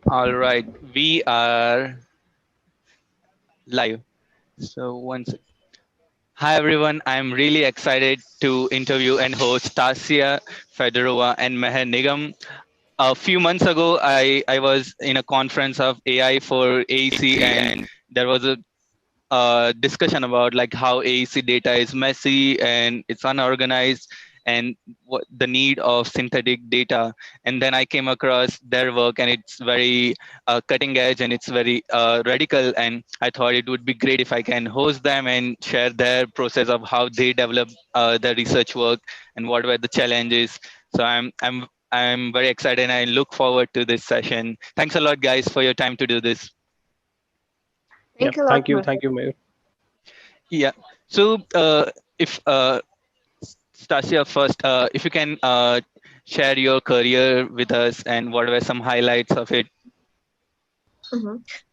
All right, we are live. So once, hi everyone, I'm really excited to interview and host Stasia, Fedorova, and Meher Nigam. A few months ago, I was in a conference of AI for AEC, and there was a discussion about like how AEC data is messy and it's unorganized and what the need of synthetic data. And then I came across their work and it's very cutting edge and it's very radical. And I thought it would be great if I can host them and share their process of how they develop their research work and what were the challenges. So I'm very excited and I look forward to this session. Thanks a lot, guys, for your time to do this. Yeah, Thank you a lot, thank you, Mayur. Yeah. So, if Stasia first, if you can share your career with us and what were some highlights of it.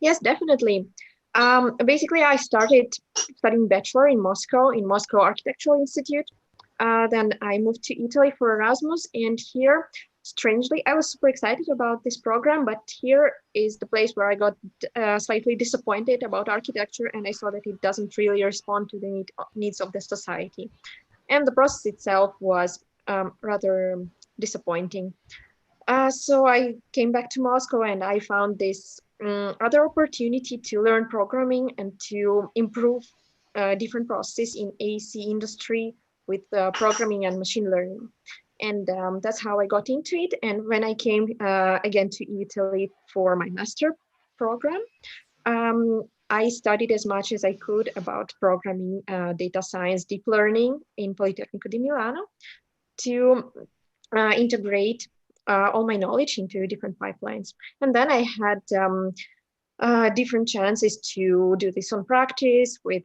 Yes, definitely. Basically, I started studying bachelor in Moscow Architectural Institute. Then I moved to Italy for Erasmus, and here, strangely, I was super excited about this program, but here is the place where I got slightly disappointed about architecture, and I saw that it doesn't really respond to the needs of the society. And the process itself was rather disappointing. So I came back to Moscow and I found this other opportunity to learn programming and to improve different processes in AC industry with programming and machine learning. And that's how I got into it. And when I came again to Italy for my master program, I studied as much as I could about programming, data science, deep learning in Politecnico di Milano to integrate all my knowledge into different pipelines. And then I had different chances to do this on practice with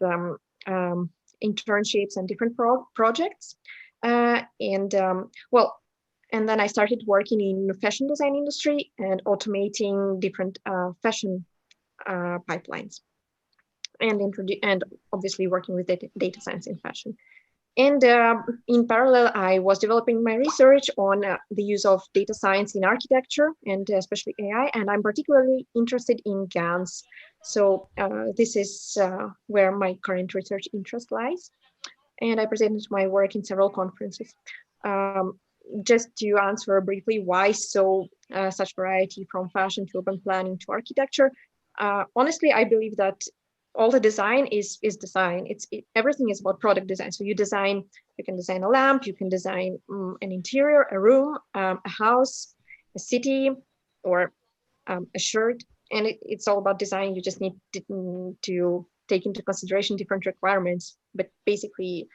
internships and different projects. And then I started working in fashion design industry and automating different fashion pipelines and obviously working with data science in fashion. And in parallel, I was developing my research on the use of data science in architecture and especially AI. And I'm particularly interested in GANs. So this is where my current research interest lies. And I presented my work in several conferences. Just to answer briefly, why such variety from fashion to urban planning to architecture? Honestly, I believe that all the design is design. Everything is about product design. So you can design a lamp, you can design an interior, a room, a house, a city, or a shirt. And it's all about design. You just need to take into consideration different requirements, but basically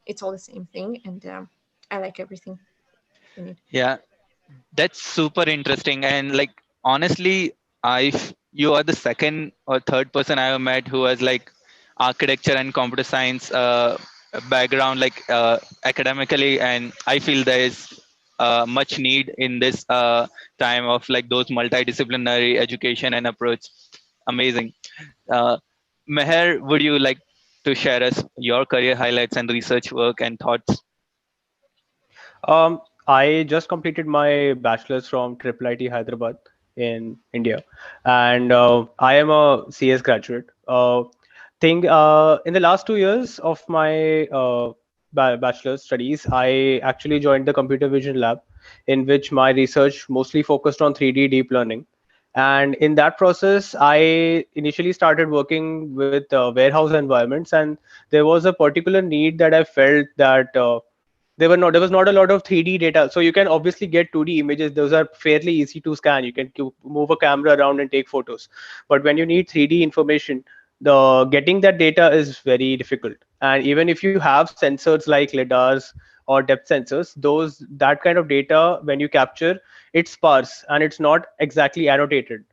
it's all the same thing. And I like everything in it. Yeah, that's super interesting. And like honestly, you are the second or third person I have met who has like architecture and computer science background, like academically, and I feel there is much need in this time of like those multidisciplinary education and approach. Amazing. Uh, Meher, would you like to share us your career highlights and research work and thoughts? I just completed my bachelor's from Triple IT Hyderabad in India, and I am a CS graduate. In the last 2 years of my bachelor's studies, I actually joined the computer vision lab, in which my research mostly focused on 3D deep learning. And in that process, I initially started working with warehouse environments, and there was a particular need that I felt that there was not a lot of 3D data. So you can obviously get 2D images. Those are fairly easy to scan. You can move a camera around and take photos. But when you need 3D information, the getting that data is very difficult. And even if you have sensors like lidars or depth sensors, that kind of data, when you capture, it's sparse and it's not exactly annotated.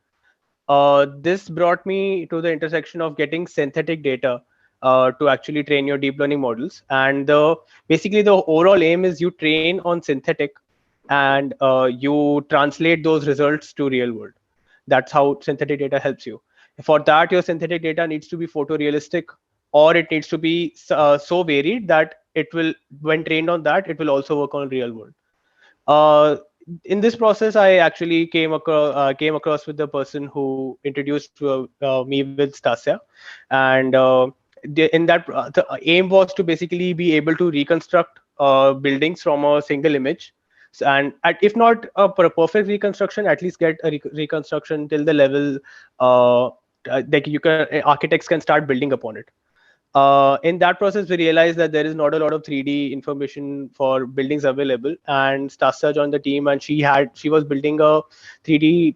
This brought me to the intersection of getting synthetic data to actually train your deep learning models. And basically, the overall aim is you train on synthetic and you translate those results to real world. That's how synthetic data helps you. For that, your synthetic data needs to be photorealistic, or it needs to be so varied that it will, when trained on that, it will also work on real world. in this process, I actually came across with the person who introduced me with Stasia, and in that the aim was to basically be able to reconstruct buildings from a single image. And if not for a perfect reconstruction, at least get a reconstruction till the level like you can architects can start building upon it. In that process, we realized that there is not a lot of 3D information for buildings available. And Stasia joined the team, and she was building a 3D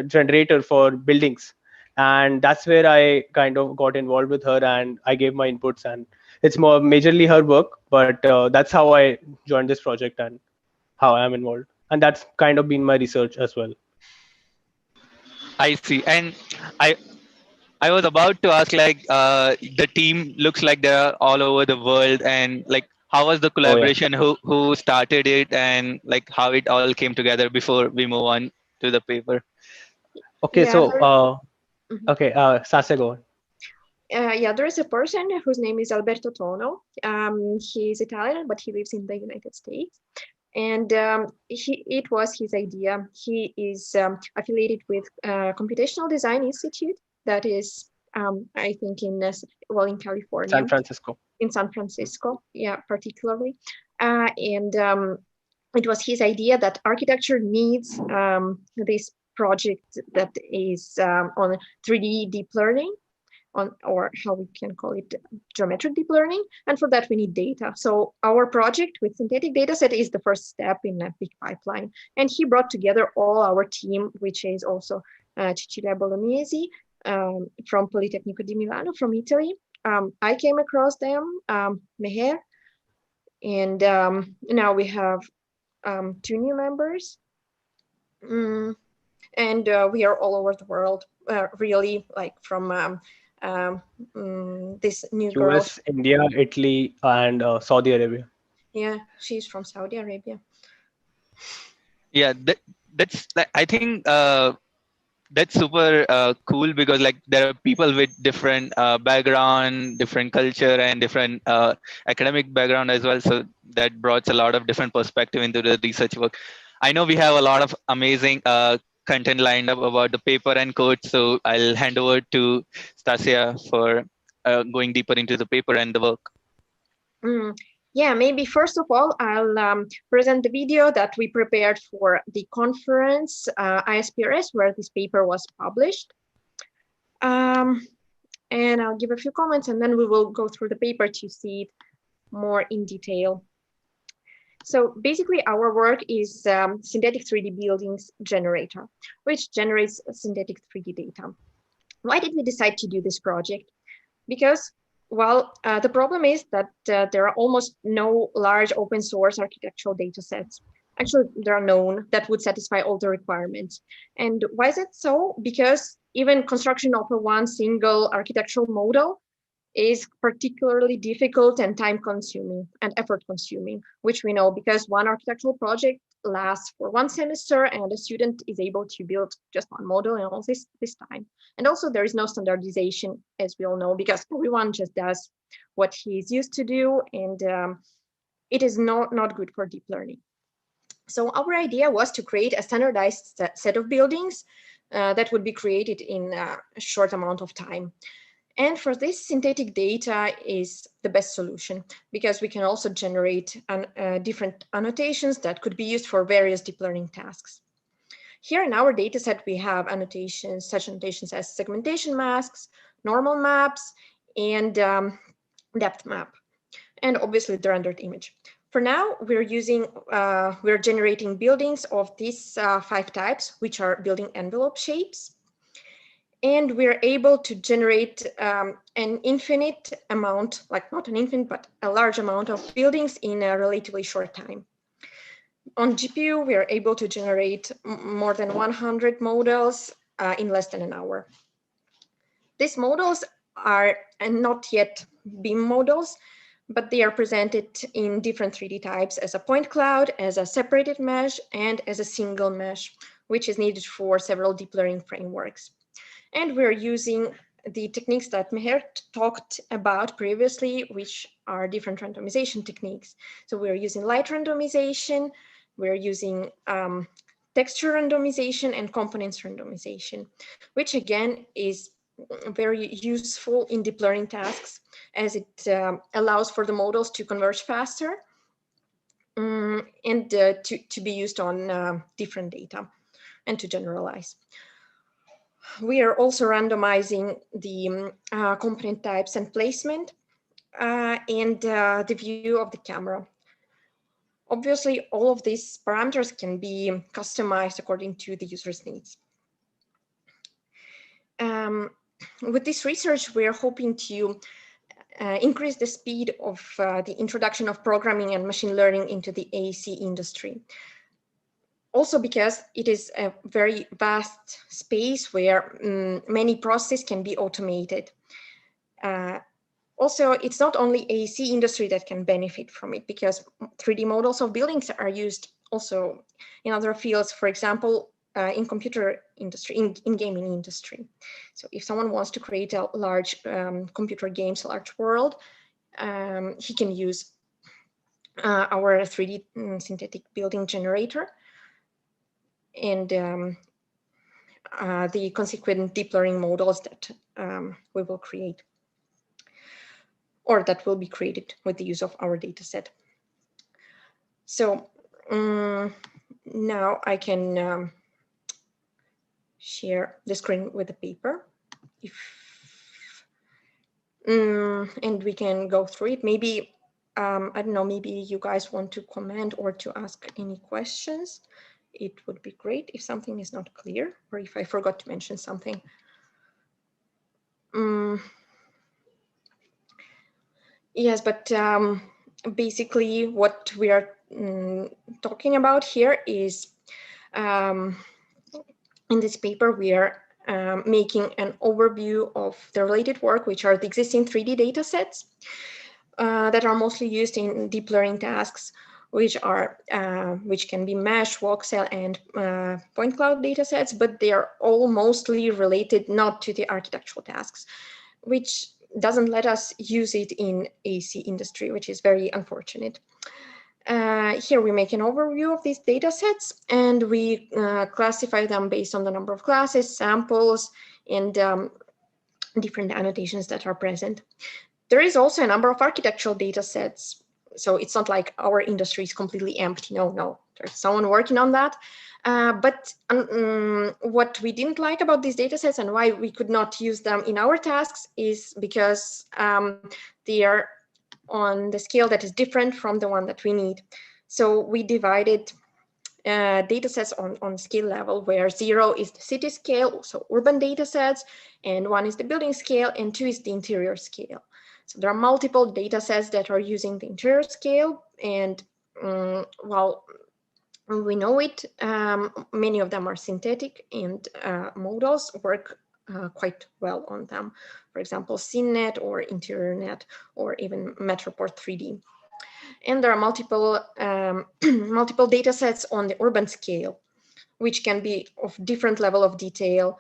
generator for buildings, and that's where I kind of got involved with her, and I gave my inputs. And it's more majorly her work, but that's how I joined this project and how I am involved. And that's kind of been my research as well. I see. And I I was about to ask, like, the team looks like they're all over the world, and like, how was the Oh yeah. collaboration? Who started it, and like how it all came together before we move on to the paper? Okay, Yeah, so mhm. okay, Sasha, go on. Yeah, there is a person whose name is Alberto Tono. He's Italian, but he lives in the United States. And it was his idea. He is affiliated with Computational Design Institute, that is, I think, in San California, Francisco. in San Francisco, yeah, particularly. And it was his idea that architecture needs this project that is on 3D deep learning, or how we can call it, geometric deep learning. And for that, we need data. So our project with synthetic data set is the first step in a big pipeline. And he brought together all our team, which is also Cecilia Bolognesi from Politecnico di Milano, from Italy. I came across them, Meher, and now we have two new members. Mm, and we are all over the world, really, like from this new girl. US, India, Italy, and Saudi Arabia. Yeah, she's from Saudi Arabia. Yeah, that's like, I think that's super cool, because like there are people with different background, different culture, and different academic background as well. So that brought a lot of different perspective into the research work. I know we have a lot of amazing content lined up about the paper and code, so I'll hand over to Stasia for going deeper into the paper and the work. Mm, yeah, maybe first of all, I'll present the video that we prepared for the conference, ISPRS, where this paper was published. And I'll give a few comments, and then we will go through the paper to see it more in detail. So basically, our work is synthetic 3D buildings generator, which generates synthetic 3D data. Why did we decide to do this project? Because, well, the problem is that there are almost no large open source architectural data sets. Actually, there are none that would satisfy all the requirements. And why is it so? Because even construction of a one single architectural model is particularly difficult and time consuming and effort consuming, which we know because one architectural project lasts for one semester and a student is able to build just one model in all this time. And also there is no standardization, as we all know, because everyone just does what he's used to do, and it is not good for deep learning. So our idea was to create a standardized set of buildings that would be created in a short amount of time. And for this, synthetic data is the best solution, because we can also generate different annotations that could be used for various deep learning tasks. Here in our dataset, we have annotations, such annotations as segmentation masks, normal maps, and depth map, and obviously the rendered image. For now, we're generating buildings of these 5 types, which are building envelope shapes. And we're able to generate an infinite amount, like not an infinite, but a large amount of buildings in a relatively short time. On GPU, we are able to generate more than 100 models in less than an hour. These models are not yet BIM models, but they are presented in different 3D types as a point cloud, as a separated mesh, and as a single mesh, which is needed for several deep learning frameworks. And we're using the techniques that Meher talked about previously, which are different randomization techniques. So we're using light randomization, we're using texture randomization and components randomization, which again is very useful in deep learning tasks, as it allows for the models to converge faster and to be used on different data and to generalize. We are also randomizing the component types and placement and the view of the camera. Obviously, all of these parameters can be customized according to the user's needs. With this research, we are hoping to increase the speed of the introduction of programming and machine learning into the AEC industry. Also because it is a very vast space where many processes can be automated. Also, it's not only AEC industry that can benefit from it, because 3D models of buildings are used also in other fields, for example, in computer industry, in gaming industry. So if someone wants to create a large computer games, a large world, he can use our 3D synthetic building generator and the consequent deep learning models that we will create, or that will be created with the use of our data set. So now I can share the screen with the paper, and we can go through it. Maybe, I don't know, maybe you guys want to comment or to ask any questions. It would be great if something is not clear, or if I forgot to mention something. Yes, but basically what we are talking about here is, in this paper, we are making an overview of the related work, which are the existing 3D data sets that are mostly used in deep learning tasks, which can be mesh, voxel, and point cloud data sets, but they are all mostly related not to the architectural tasks, which doesn't let us use it in AC industry, which is very unfortunate. Here we make an overview of these data sets, and we classify them based on the number of classes, samples, and different annotations that are present. There is also a number of architectural data sets, so it's not like our industry is completely empty. No, there's someone working on that. But what we didn't like about these data sets and why we could not use them in our tasks is because they are on the scale that is different from the one that we need. So we divided data sets on scale level, where 0 is the city scale, so urban data sets, and 1 is the building scale, and 2 is the interior scale. So there are multiple data sets that are using the interior scale, and while we know it, many of them are synthetic, and models work quite well on them. For example, SynNet or InteriorNet, or even Metroport 3D. And there are multiple multiple data sets on the urban scale, which can be of different level of detail.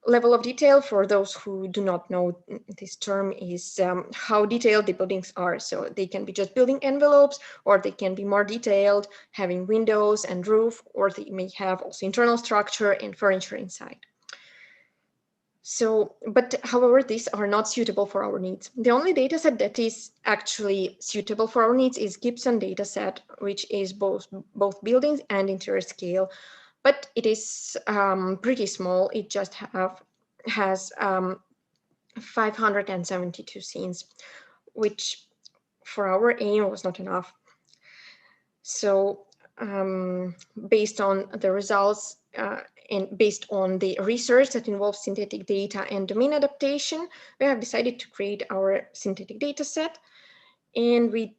Level of detail, for those who do not know this term, is how detailed the buildings are. So they can be just building envelopes, or they can be more detailed, having windows and roof, or they may have also internal structure and furniture inside. So, but however, these are not suitable for our needs. The only data set that is actually suitable for our needs is Gibson data set, which is both buildings and interior scale. But it is pretty small. It just has 572 scenes, which for our aim was not enough. So based on the results and based on the research that involves synthetic data and domain adaptation, we have decided to create our synthetic data set. And we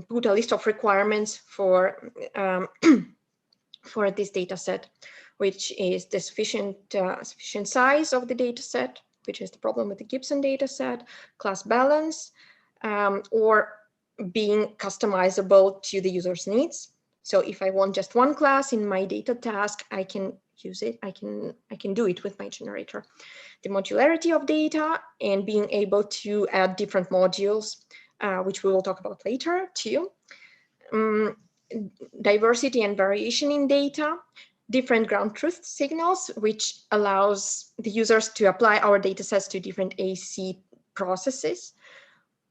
put a list of requirements for for this data set, which is the sufficient size of the data set, which is the problem with the Gibson data set, class balance, or being customizable to the user's needs. So if I want just one class in my data task, I can use it. I can do it with my generator. The modularity of data and being able to add different modules, which we will talk about later too. um, diversity and variation in data, different ground truth signals, which allows the users to apply our datasets to different AC processes,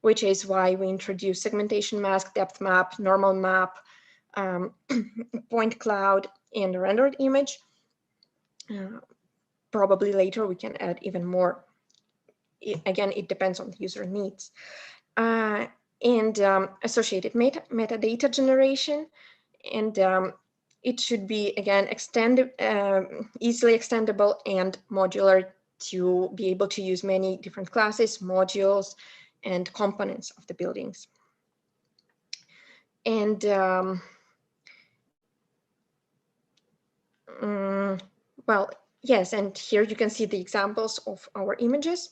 which is why we introduce segmentation mask, depth map, normal map, point cloud, and rendered image. Probably later we can add even more. Again, it depends on the user needs. And associated metadata generation. And it should be, again, easily extendable and modular to be able to use many different classes, modules, and components of the buildings. And well, yes, and here you can see the examples of our images,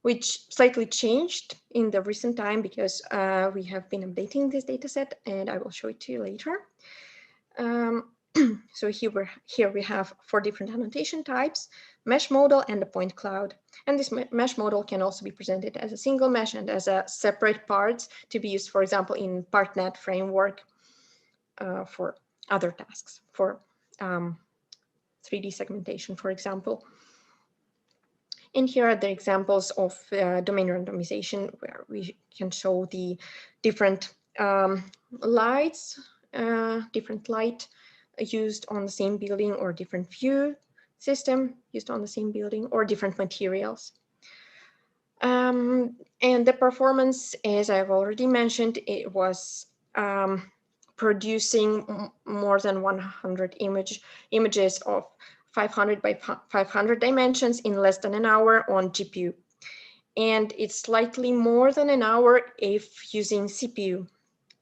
which slightly changed in the recent time because we have been updating this dataset, and I will show it to you later. So here we have 4 different annotation types: mesh model and a point cloud. And this mesh model can also be presented as a single mesh and as a separate parts to be used, for example, in PartNet framework for other tasks, for 3D segmentation, for example. And here are the examples of domain randomization, where we can show the different lights, different light used on the same building, or different view system used on the same building, or different materials. And the performance, as I've already mentioned, it was producing more than 100 images of 500 by 500 dimensions in less than an hour on GPU. And it's slightly more than an hour if using CPU.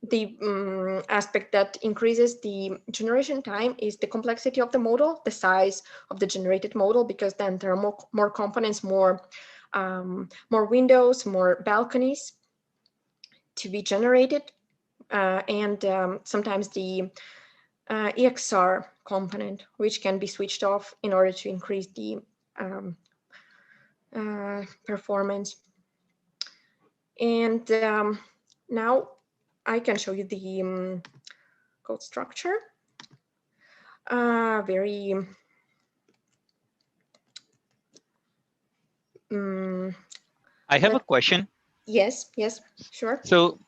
The aspect that increases the generation time is the complexity of the model, the size of the generated model, because then there are more components, more windows, more balconies to be generated. And sometimes the EXR component, which can be switched off in order to increase the performance. And now I can show you the code structure. Very I have a question. Yes, sure. So,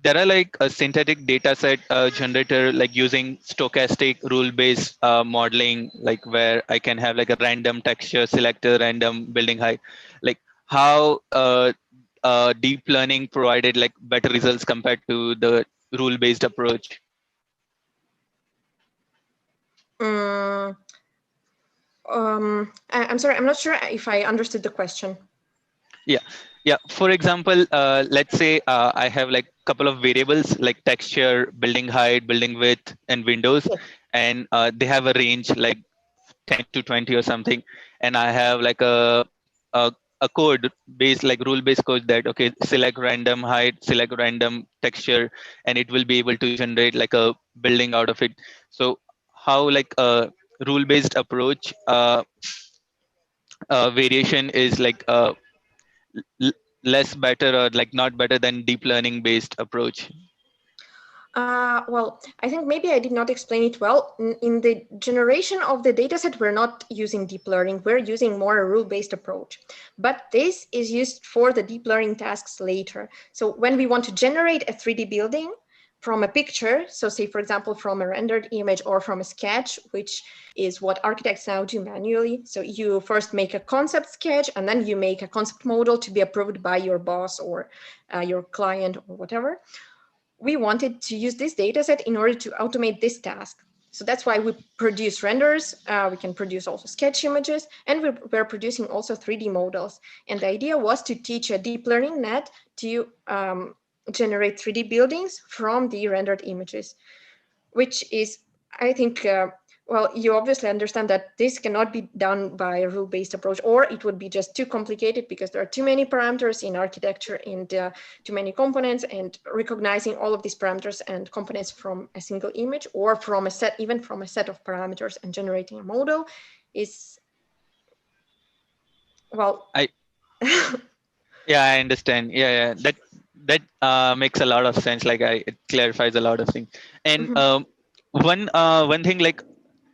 there are like a synthetic data set generator, like using stochastic rule-based modeling, like where I can have like a random texture selector, random building height. Like how deep learning provided like better results compared to the rule-based approach? I'm sorry, I'm not sure if I understood the question. Yeah. For example, let's say I have like a couple of variables like texture, building height, building width, and windows, and they have a range like 10 to 20 or something. And I have like a, a code based, like rule based code, that okay, select random height, select random texture, and it will be able to generate like a building out of it. So how like a rule based approach variation is like l- less better, or like not better than deep learning based approach? Well, I think maybe I did not explain it well. In the generation of the dataset, we're not using deep learning. We're using more a rule-based approach. But this is used for the deep learning tasks later. So when we want to generate a 3D building from a picture, so say, for example, from a rendered image or from a sketch, which is what architects now do manually. So you first make a concept sketch, and then you make a concept model to be approved by your boss or your client or whatever. We wanted to use this data set in order to automate this task. So that's why we produce renders. We can produce also sketch images, and we're producing also 3D models. And the idea was to teach a deep learning net to generate 3D buildings from the rendered images, which is, I think, well, you obviously understand that this cannot be done by a rule-based approach, or it would be just too complicated because there are too many parameters in architecture and too many components, and recognizing all of these parameters and components from a single image or from a set, even from a set of parameters, and generating a model is, well, Yeah, I understand. Yeah, that makes a lot of sense. Like it clarifies a lot of things. And Mhm. one thing, like,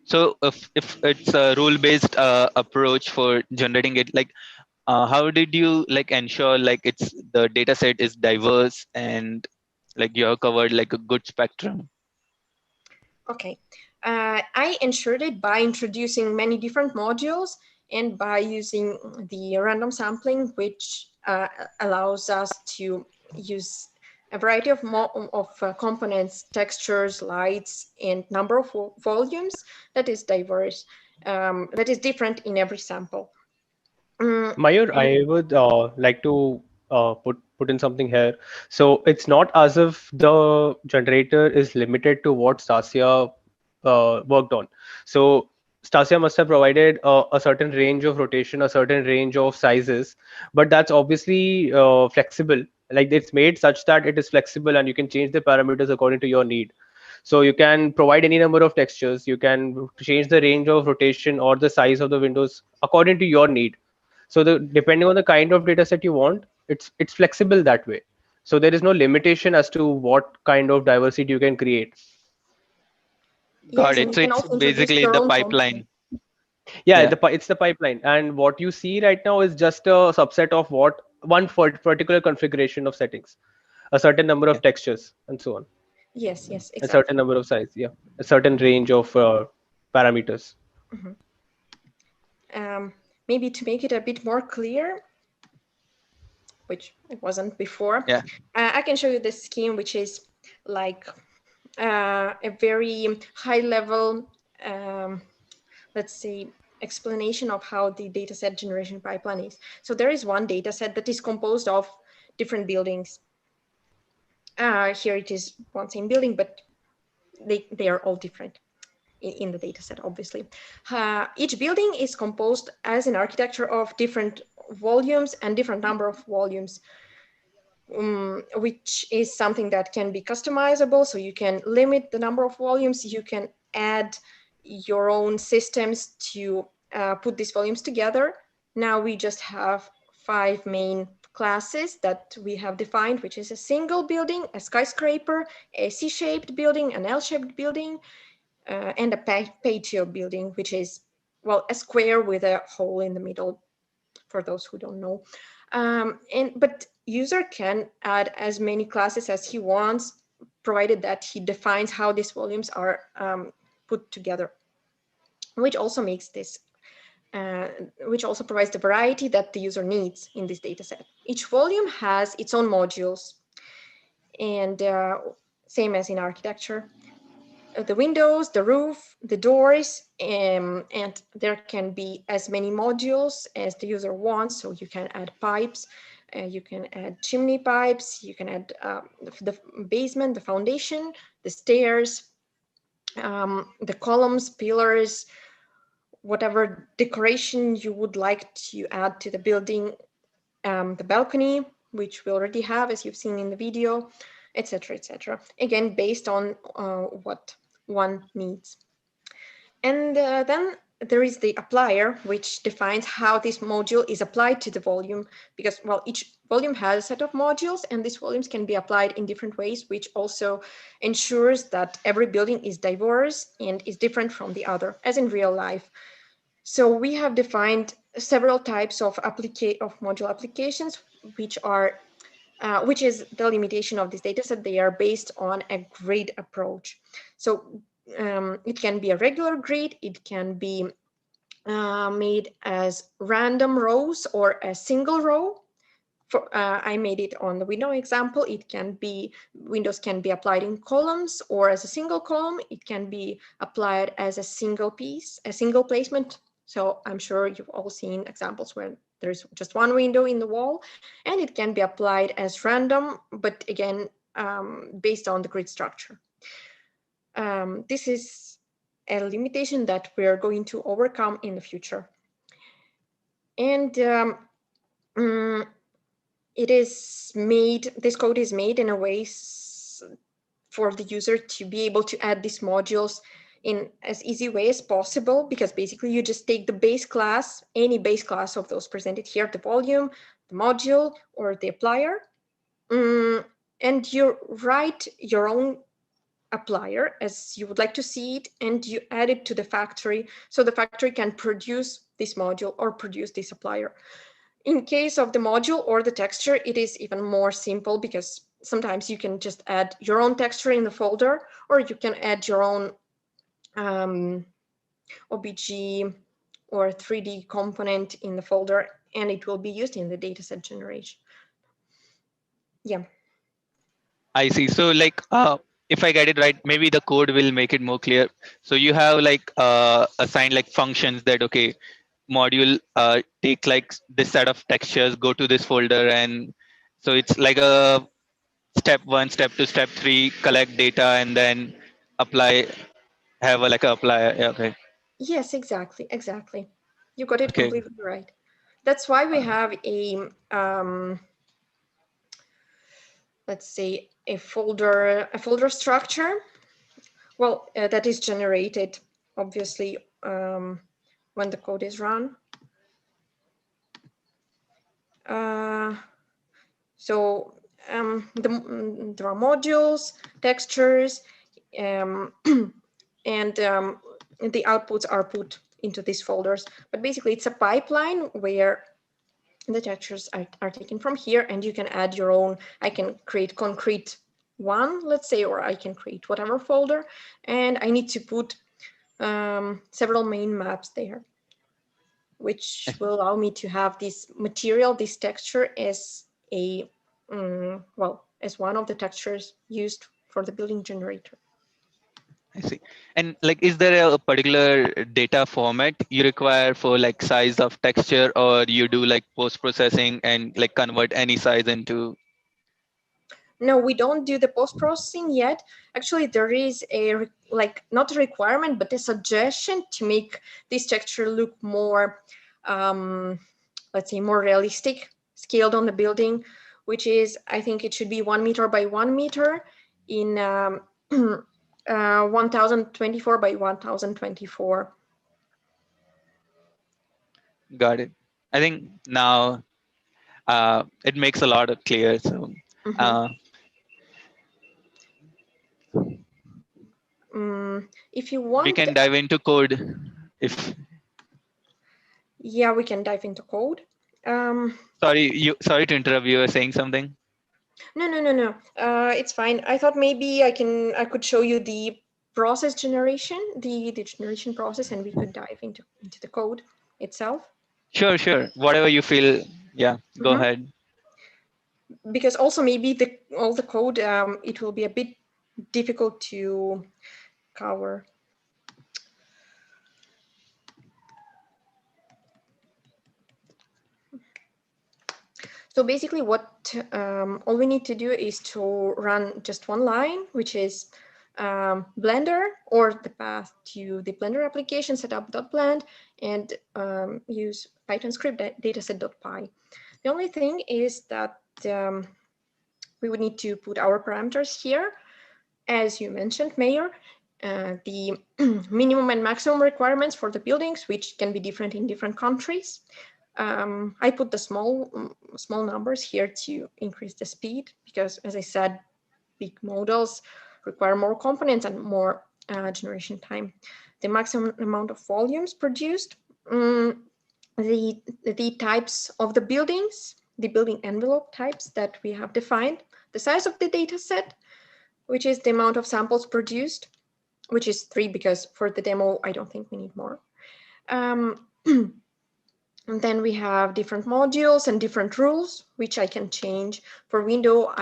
so if it's a rule based approach for generating it, like how did you like ensure like it's the data set is diverse and like you have covered like a good spectrum? Okay. I ensured it by introducing many different modules and by using the random sampling, which allows us to use a variety of, components, textures, lights, and number of volumes that is diverse, that is different in every sample. Mayur, And I would like to put in something here. So it's not as if the generator is limited to what Stasia worked on. So Stasia must have provided a certain range of rotation, a certain range of sizes, but that's obviously flexible. Like it's made such that it is flexible and you can change the parameters according to your need. So you can provide any number of textures. You can change the range of rotation or the size of the windows according to your need. So the depending on the kind of data set you want, it's flexible that way. So there is no limitation as to what kind of diversity you can create. Got yes, and it. you So can it's also introduce basically your the own component. pipeline. Yeah, Yeah. it's the pipeline, and what you see right now is just a subset of what one particular configuration of settings, a certain number Okay. of textures, and so on, Yes, yes, a certain exactly. number of size, yeah, a certain range of parameters. Mhm. Um, Maybe to make it a bit more clear, which it wasn't before, Yeah. I can show you this scheme, which is like a very high level, um, let's say, explanation of how the dataset generation pipeline is. So there is one dataset that is composed of different buildings. Here it is one same building, but they are all different in the dataset, obviously. Each building is composed as an architecture of different volumes and different number of volumes, which is something that can be customizable. So you can limit the number of volumes, you can add your own systems to put these volumes together. Now we just have 5 main classes that we have defined, which is a single building, a skyscraper, a C-shaped building, an L-shaped building, and a patio building, which is, well, a square with a hole in the middle, for those who don't know. But user can add as many classes as he wants, provided that he defines how these volumes are put together, which also makes this, which also provides the variety that the user needs in this dataset. Each volume has its own modules, and same as in architecture. The windows, the roof, the doors, and there can be as many modules as the user wants. So you can add pipes, you can add chimney pipes, you can add the basement, the foundation, the stairs, the columns, pillars, whatever decoration you would like to add to the building, the balcony, which we already have, as you've seen in the video, etc., etc. Again, based on what one needs. And then there is the applier, which defines how this module is applied to the volume, because, well, each volume has a set of modules, and these volumes can be applied in different ways, which also ensures that every building is diverse and is different from the other, as in real life. So we have defined several types of module applications, which are which is the limitation of this data set. They are based on a grid approach. So it can be a regular grid, it can be made as random rows or a single row. I made it on the window example. It can be, windows can be applied in columns or as a single column. It can be applied as a single piece, a single placement. So I'm sure you've all seen examples where there's just one window in the wall, and it can be applied as random, but again, based on the grid structure. This is a limitation that we're going to overcome in the future. And it is made, this code is made in a way for the user to be able to add these modules in as easy way as possible, because basically you just take the base class, any base class of those presented here, the volume, the module, or the applier, And you write your own applier as you would like to see it, and you add it to the factory, so the factory can produce this module or produce this applier. In case of the module or the texture, it is even more simple, because sometimes you can just add your own texture in the folder, or you can add your own OBJ or 3D component in the folder, and it will be used in the dataset generation. Yeah. I see. So like if I get it right, maybe the code will make it more clear. So you have like assigned like functions that okay, module take like this set of textures, go to this folder, and so it's like a step 1, step 2, step 3, collect data and then apply, have a like a apply. Yeah, okay. Yes, exactly. You got it Okay. completely right. That's why we have a let's say a folder structure. Well, that is generated obviously when the code is run. So there are modules, textures, and the outputs are put into these folders. But basically, it's a pipeline where the textures are taken from here, and you can add your own. I can create concrete one, let's say, or I can create whatever folder, and I need to put several main maps there, which will allow me to have this material, this texture as a, well, as one of the textures used for the building generator. I see. And like, is there a particular data format you require for like size of texture, or you do like post processing and like convert any size into? No, we don't do the post-processing yet. Actually, there is a, like, not a requirement, but a suggestion to make this texture look more, let's say, more realistic, scaled on the building, which is, I think it should be 1 meter by 1 meter in 1024 by 1024. Got it. I think now it makes a lot of clear. So Mhm. uh, If you we want, can dive into code if. yeah, we can dive into code. Sorry to interrupt. You were saying something. No. It's fine. I thought maybe I could show you the process generation, the generation process, and we could dive into the code itself. Sure. Whatever you feel. Yeah, go Mhm. ahead. Because also maybe all the code, it will be a bit difficult to cover. So basically what all we need to do is to run just one line, which is Blender, or the path to the Blender application setup.blend, and use Python script dataset.py. The only thing is that we would need to put our parameters here. As you mentioned, Meher, the minimum and maximum requirements for the buildings, which can be different in different countries. I put the small numbers here to increase the speed, because, as I said, big models require more components and more generation time. The maximum amount of volumes produced, the types of the buildings, the building envelope types that we have defined, the size of the data set, which is the amount of samples produced, which is 3, because for the demo, I don't think we need more. And then we have different modules and different rules, which I can change. For window,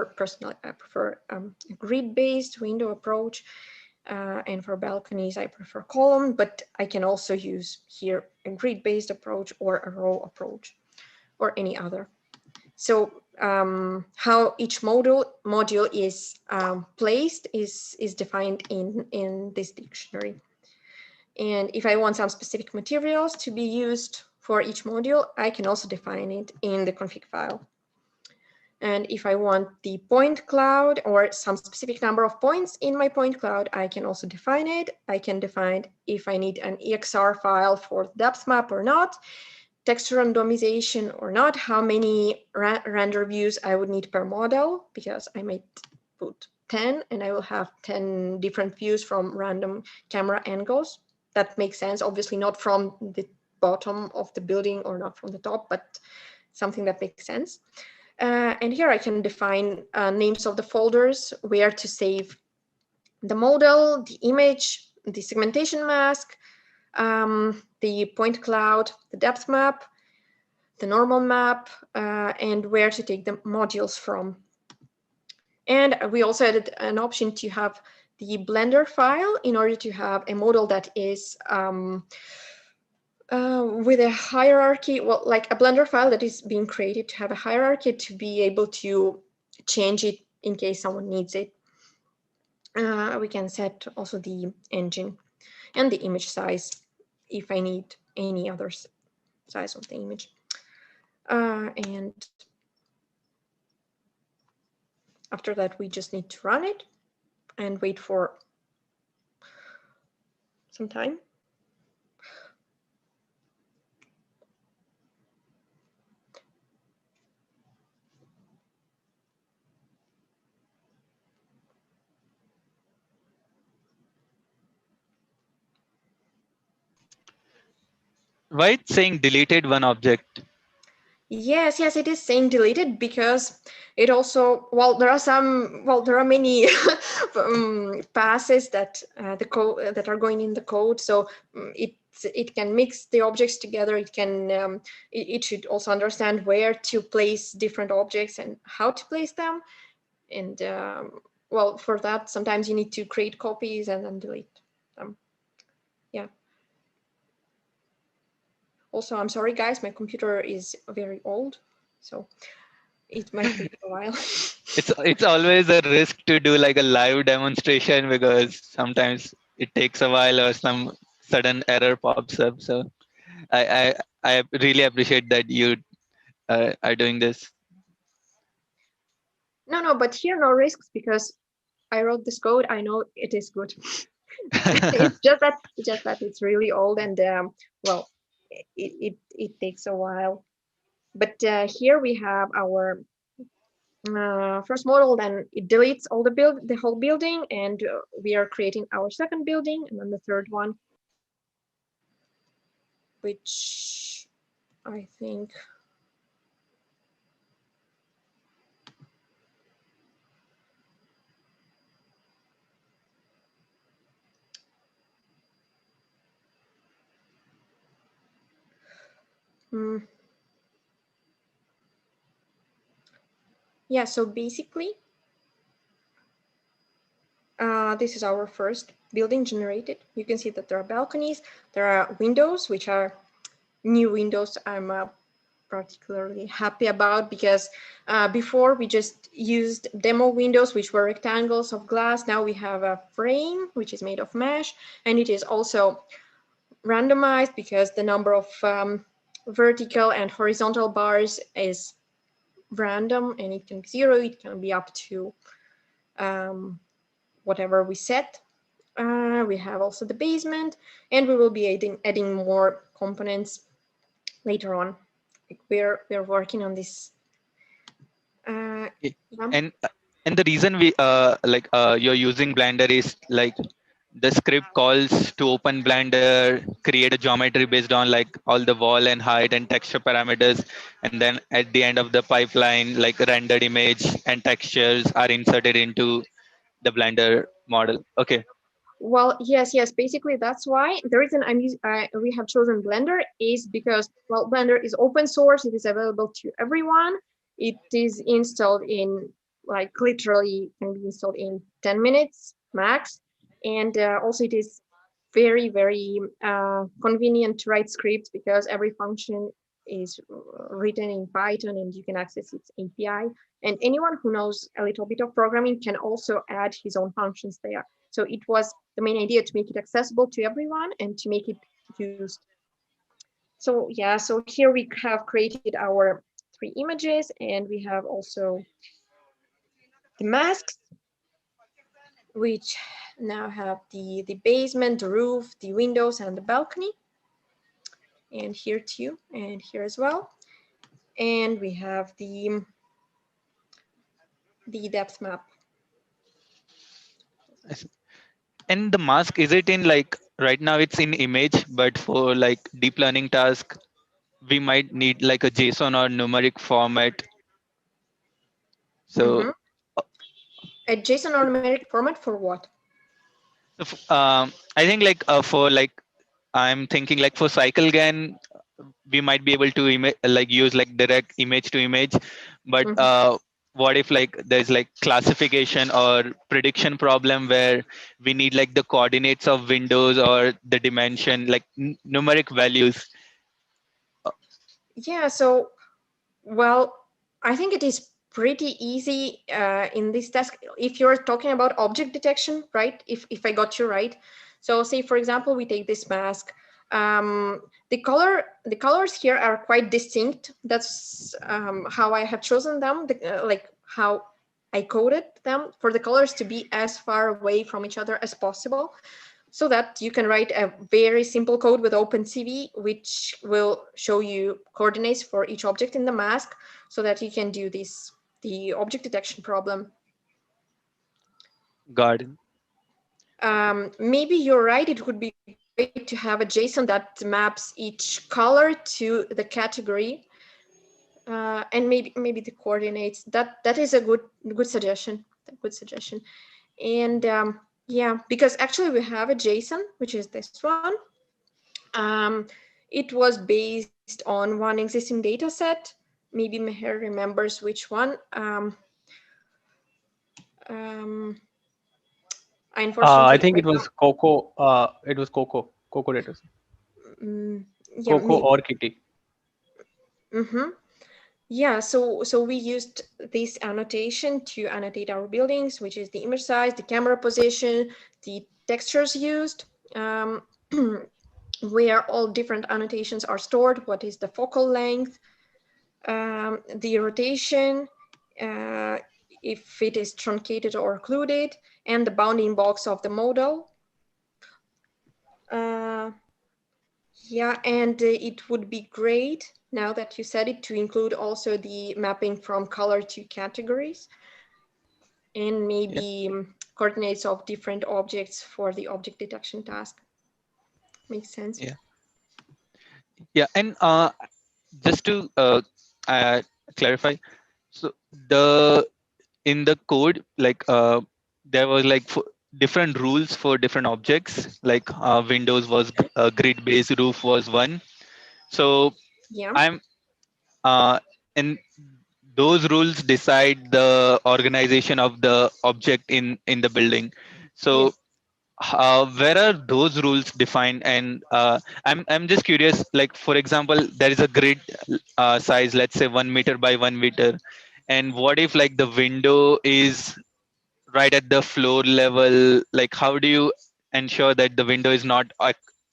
personally, I prefer a grid-based window approach. And for balconies, I prefer column, but I can also use here a grid-based approach or a row approach or any other. So how each module is placed is defined in this dictionary. And if I want some specific materials to be used for each module, I can also define it in the config file. And if I want the point cloud or some specific number of points in my point cloud, I can also define it. I can define if I need an EXR file for depth map or not. texture randomization or not, how many render views I would need per model, because I might put 10 and I will have 10 different views from random camera angles. That makes sense, obviously not from the bottom of the building or not from the top, but something that makes sense. And here I can define names of the folders, where to save the model, the image, the segmentation mask, the point cloud, the depth map, the normal map, and where to take the modules from. And we also added an option to have the Blender file in order to have a model that is with a hierarchy, well, like a Blender file that is being created to have a hierarchy to be able to change it in case someone needs it. We can set also the engine and the image size if I need any other size of the image. And after that, we just need to run it and wait for some time. Why it's saying deleted one object? Yes, it is saying deleted because it also, well, there are many passes that the code that are going in the code. So it can mix the objects together. It can it should also understand where to place different objects and how to place them. And well, for that, sometimes you need to create copies and then delete them. Yeah. Also, I'm sorry, guys, my computer is very old, so it might take a while. It's always a risk to do like a live demonstration because sometimes it takes a while or some sudden error pops up. So I really appreciate that you are doing this. No, but here no risks because I wrote this code. I know it is good. It's just that it's really old and well, it takes a while. But here we have our first model. Then it deletes all the whole building, and we are creating our second building, and then the third one, which I think. Yeah, so basically, this is our first building generated. You can see that there are balconies, there are windows, which are new windows I'm particularly happy about because before we just used demo windows, which were rectangles of glass. Now we have a frame, which is made of mesh, and it is also randomized because the number of vertical and horizontal bars is random, and it can be 0, it can be up to whatever we set. We have also the basement, and we will be adding more components later on. Like we're working on this. Yeah. And the reason we you're using Blender is like the script calls to open Blender, create a geometry based on like all the wall and height and texture parameters, and then at the end of the pipeline, like rendered image and textures are inserted into the Blender model. Okay. Well, yes. Basically, that's why the reason we have chosen Blender is because, well, Blender is open source. It is available to everyone. It is installed in like literally can be installed in 10 minutes max, and also it is very convenient to write scripts because every function is written in Python and you can access its API. And anyone who knows a little bit of programming can also add his own functions there. So it was the main idea to make it accessible to everyone and to make it used. So yeah, so here we have created our 3 images, and we have also the masks, which now have the basement, the roof, the windows, and the balcony. and here too, and here as well. And we have the depth map. I see. And the mask, is it in like right now it's in image, but for like deep learning task, we might need like a JSON or numeric format. So, Mm-hmm. A JSON or numeric format for what? I think like for like I'm thinking like for CycleGAN, we might be able to like use like direct image to image, but Mm-hmm. what if like there's like classification or prediction problem where we need like the coordinates of windows or the dimension like numeric values. Yeah, so, well, I think it is pretty easy in this task if you're talking about object detection, right? If I got you right. So say, for example, we take this mask. Um, the colors here are quite distinct. That's how I have chosen them, like how I coded them for the colors to be as far away from each other as possible, so that you can write a very simple code with OpenCV, which will show you coordinates for each object in the mask, so that you can do the object detection problem. Garden. Maybe you're right, it would be great to have a JSON that maps each color to the category, and maybe the coordinates. That is a good suggestion. Good suggestion. And yeah, because actually we have a JSON, which is this one. Um, it was based on one existing data set. Maybe Meher remembers which one. Um, I I unfortunately think right it was Coco. It was Coco. Coco data. now, yeah, Coco maybe. or Kitty. Mm-hmm. Yeah, so we used this annotation to annotate our buildings, which is the image size, the camera position, the textures used, um, where all different annotations are stored, what is the focal length, the rotation, uh, if it is truncated or occluded, and the bounding box of the model. Uh, yeah, and it would be great, now that you said it, to include also the mapping from color to categories, and Yeah. maybe coordinates of different objects for the object detection task. Makes sense? Yeah. Yeah. And just to uh, clarify, so the in the code like there was like different rules for different objects like windows was grid based, roof was one. So Yeah. I'm and those rules decide the organization of the object in the building. So Yes. where are those rules defined? And I'm just curious, like for example there is a grid size, let's say 1 meter by 1 meter, and what if like the window is right at the floor level? Like how do you ensure that the window is not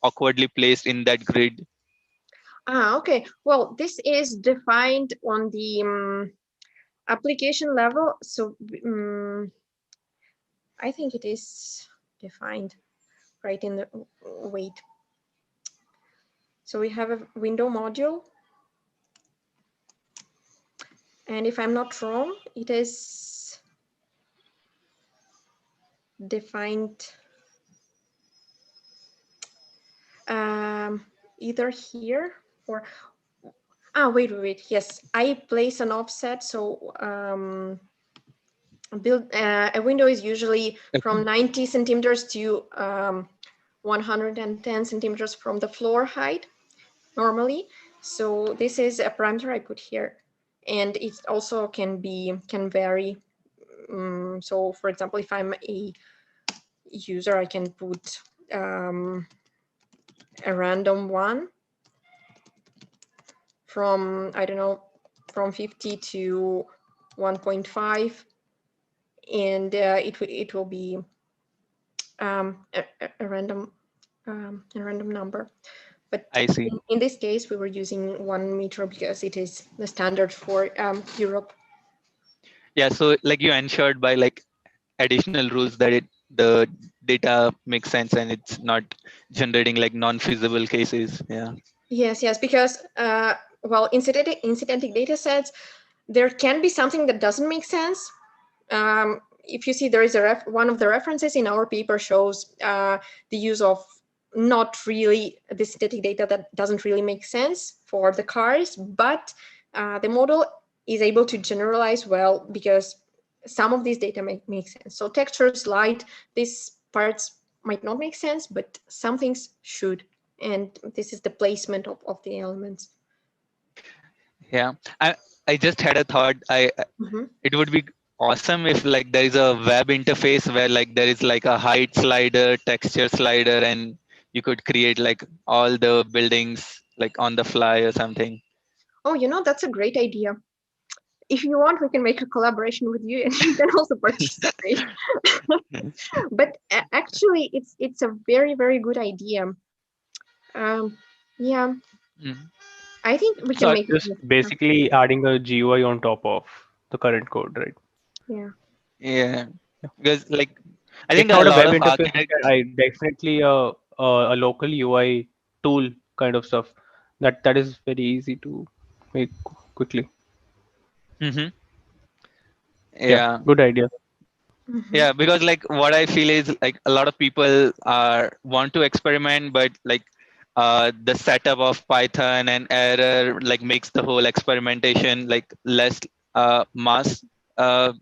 awkwardly placed in that grid? Okay. Well, this is defined on the application level. So I think it is defined right in the, wait. So we have a window module. And if I'm not wrong, it is defined either here or, wait. Yes, I place an offset. So a window is usually Okay. from 90 centimeters to 110 centimeters from the floor height normally. So this is a parameter I put here, and it also can vary. So for example, if I'm a user, I can put a random one from, I don't know, from 50 to 1.5, and it will be a random number. But I see. in this case, we were using 1 meter because it is the standard for Europe. Yeah, so like you ensured by like additional rules that the data makes sense and it's not generating like non-feasible cases. Yeah. Yes, because well, incidentic data sets, there can be something that doesn't make sense. If you see, there is one of the references in our paper shows the use of not really the synthetic data that doesn't really make sense for the cars, but the model is able to generalize well because some of these data make sense. So textures, light, these parts might not make sense, but some things should. And this is the placement of the elements. Yeah, I just had a thought. Mm-hmm. It would be awesome if like there is a web interface where like there is like a height slider, texture slider, and you could create like all the buildings like on the fly or something. Oh, that's a great idea. If you want, we can make a collaboration with you, and you can also participate. But actually, it's a very, very good idea. Um, yeah, Mm. I think we can So make it in Just the future. basically adding a GUI on top of the current code, right? Yeah. yeah, because like I If think a not a lot web of interface, architects. I definitely a local UI tool kind of stuff that is very easy to make quickly. Hmm. Yeah, Yeah, good idea. Mm-hmm. yeah, because like what I feel is like a lot of people are want to experiment, but like the setup of Python and error like makes the whole experimentation like less mass uh,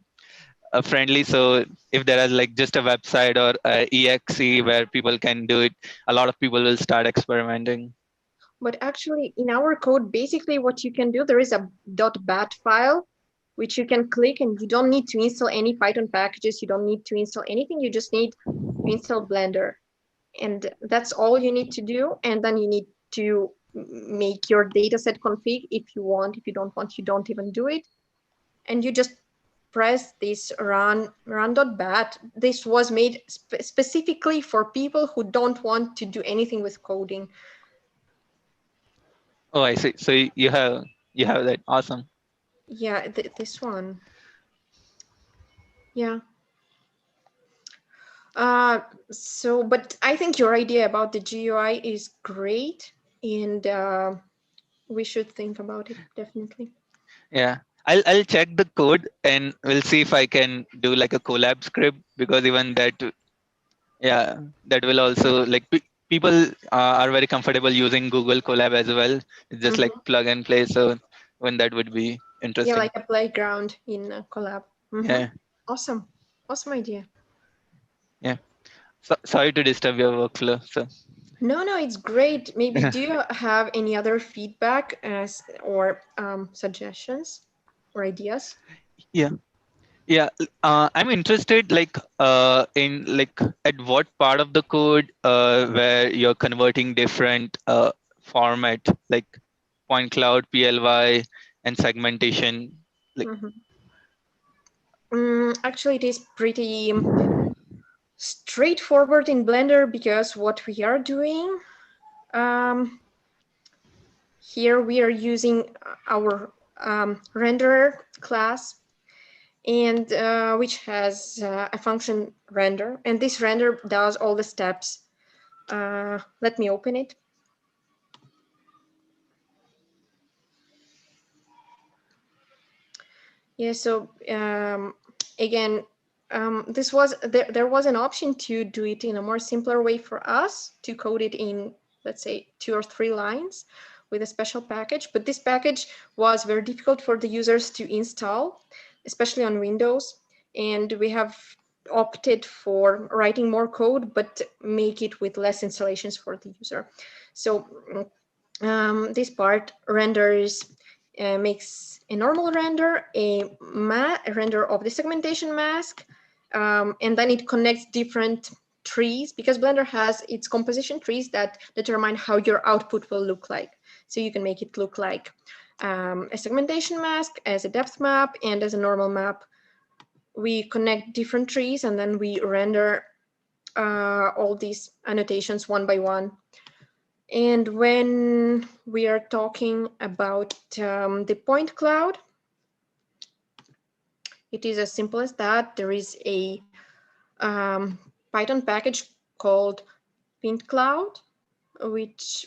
friendly. So if there is like just a website or exe where people can do it, a lot of people will start experimenting. But actually, in our code, basically what you can do, there is a .bat file, which you can click, and you don't need to install any Python packages. You don't need to install anything. You just need to install Blender. And that's all you need to do. And then you need to make your dataset config if you want. If you don't want, you don't even do it. And you just press this run.bat. This was made specifically for people who don't want to do anything with coding. Oh, I see. So you have that. Awesome. Yeah, this one. Yeah. Uh, but I think your idea about the GUI is great, and we should think about it definitely. Yeah. I'll check the code and we'll see if I can do like a collab script, because even that, yeah, that will also like people are very comfortable using Google Colab as well. It's just like Hmm. plug and play. So when that would be Yeah, interesting. like a playground in a collab. Yeah. Awesome, awesome idea. Yeah. So, sorry to disturb your workflow. So No, it's great. Maybe do you have any other feedback or suggestions or ideas? yeah. Yeah, I'm interested like in like at what part of the code where you're converting different format like point cloud, PLY, and segmentation. Like, Hmm. Actually, it is pretty straightforward in Blender because what we are doing um, here, we are using our renderer class, and which has a function render, and this render does all the steps. Let me open it. Yeah, so again, there was an option to do it in a more simpler way for us to code it in, let's say, 2 or 3 lines with a special package. But this package was very difficult for the users to install, especially on Windows. And we have opted for writing more code, but make it with less installations for the user. So this part renders makes a normal render, a render of the segmentation mask, and then it connects different trees because Blender has its composition trees that determine how your output will look like. So you can make it look like a segmentation mask, as a depth map, and as a normal map. We connect different trees and then we render all these annotations one by one. And when we are talking about the point cloud, it is as simple as that. There is a Python package called Pint Cloud, which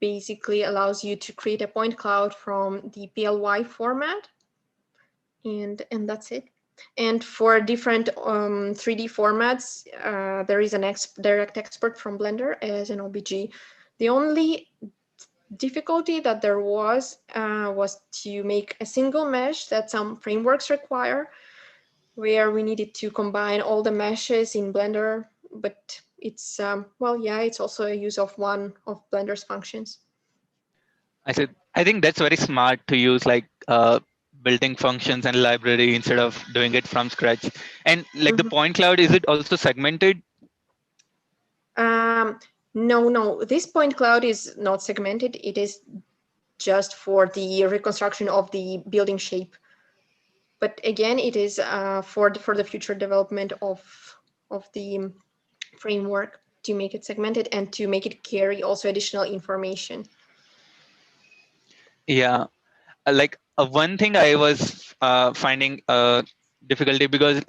basically allows you to create a point cloud from the PLY format, and that's it. And for different 3D formats, there is an direct export from Blender as an OBJ. The only difficulty that there was to make a single mesh that some frameworks require, where we needed to combine all the meshes in Blender, but it's well, yeah, it's also a use of one of Blender's functions. I said, I think that's very smart to use like building functions and library instead of doing it from scratch. And like the Mhm. point cloud, is it also segmented? Um, no, this point cloud is not segmented. It is just for the reconstruction of the building shape. But again, it is for the future development of the framework to make it segmented and to make it carry also additional information. Yeah, like one thing I was finding difficulty because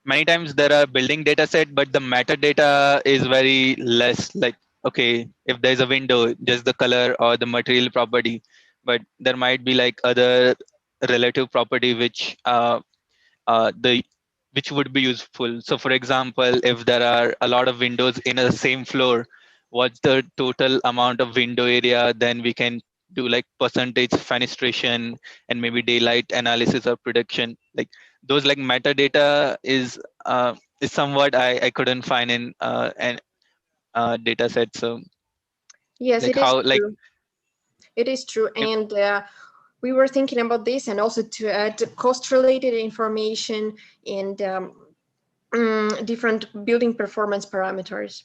many times there are building data set, but the metadata is very less. Like, okay, if there's a window, just the color or the material property, but there might be like other relative property the which would be useful. So, for example, if there are a lot of windows in a same floor, what's the total amount of window area? Then we can do like percentage fenestration and maybe daylight analysis or prediction. Like those like metadata is somewhat I couldn't find in an data set. So Yes, like it is how like true. It is true. if- And we were thinking about this and also to add cost related information and different building performance parameters.